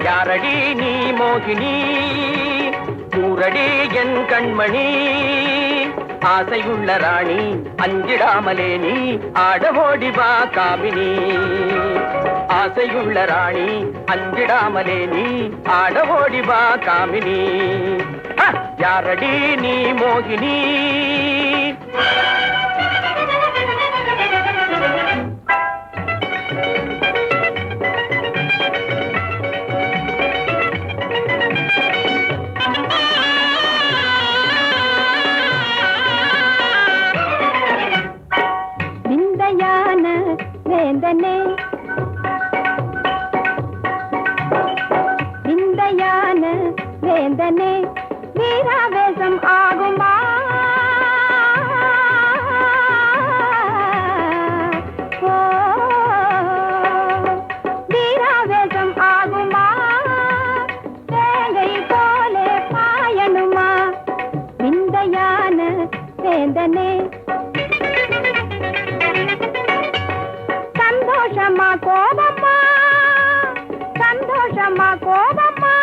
யாரடி நீ மோகினி கூரடி என் கண்மணி ஆசையுள்ள ராணி அஞ்சிடாமலே நீ ஆடமோடி வா காமினி ஆசையுள்ள ராணி அஞ்சிடாமலே நீ ஆடமோடி வா காமினி யாரடி நீ மோகினி வேந்தனே விந்தையான வேந்தனே வீராவேசம் ஆகுமா வீராவேசம் ஆகுமா தேங்கை போலே பாயணுமா விந்தையான வேந்தனே சந்தோஷமா கோபமா சந்தோஷமா கோபமா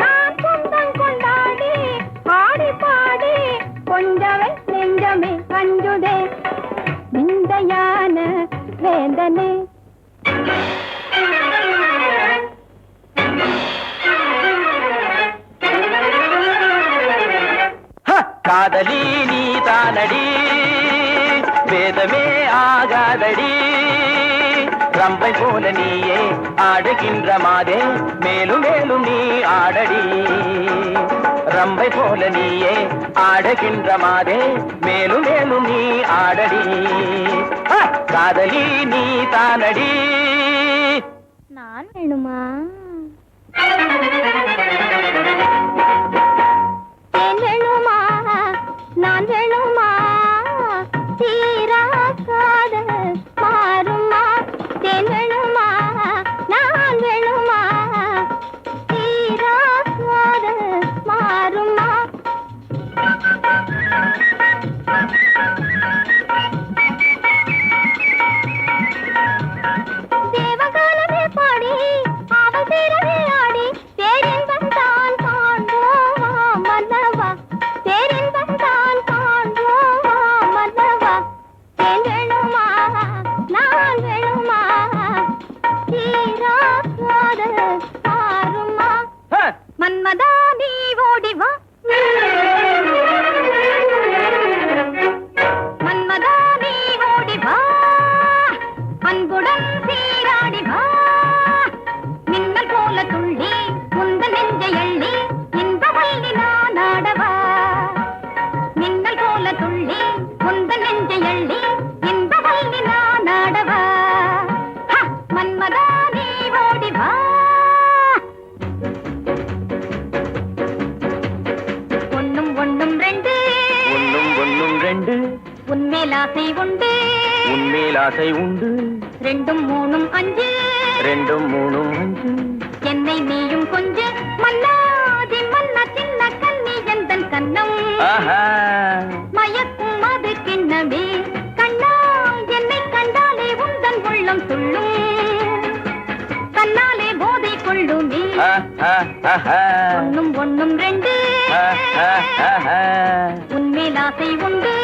நான் சொந்தம் கொண்டாடி ஆடி பாடி கொஞ்சமே நெஞ்சமே அஞ்சுதே விந்தையான வேந்தனே காதலி நீ தானடி வேதமே ஆகாதடி ரம்பை போல நீயே ஆடுகின்ற மாதே மேலும் மேலும் நீ ஆடடி ரம்பை போல நீயே ஆடுகின்ற மாதே மேலும் மேலும் நீ ஆடடி காதலி நீ தானடி நான் வேணுமா வேணுமா நான் வேணுமா தீரா காதல் மாறுமா வேணுமா நான் வேணுமா தீரா காதல் மாறுமா தேவகாலமே பாடி அவள் தீரவே ஆடி பேரின்பம் தான் காண்போமா மன்னவா பேரின்பம் தான் காண்போமா மன்னவா வேணுமா நான் வேணுமா தீரா காதல் மாறுமா மன்மதா நீ ஓடி வா மன்மதா நீ ஓடி வா அன்புடன் சீராடி வா மின்னல் போல துள்ளி முந்த நெஞ்சை எள்ளி இந்த வள்ளி நான் ஆடவா மின்னல் போல துள்ளி முந்த நெஞ்சை எள்ளி இந்த வள்ளி நான் ஆடவா மன்மதா நீ ஓடி வா ஒண்ணும் ஒண்ணும் ரெண்டு ஒண்ணும் ஒண்ணும் ரெண்டு உன்மேல் ஆசை உண்டு உன்மேல் ஆசை உண்டு ரெண்டும் மூணும் அஞ்சு ரெண்டும் மூணும் அஞ்சு என்னை நீயும் கொஞ்ச மன்னாதி மன்னா சின்ன கண்ணி எந்தன் கண்ணம் மயக்கும் அது கிண்ணமே கண்ணா என்னை கண்டாலே உந்தன் உள்ளம் துள்ளும் கண்ணாலே போதை கொள்ளுமே ஒண்ணும் ஒண்ணும் ரெண்டு உன்மேல் ஆசை உண்டு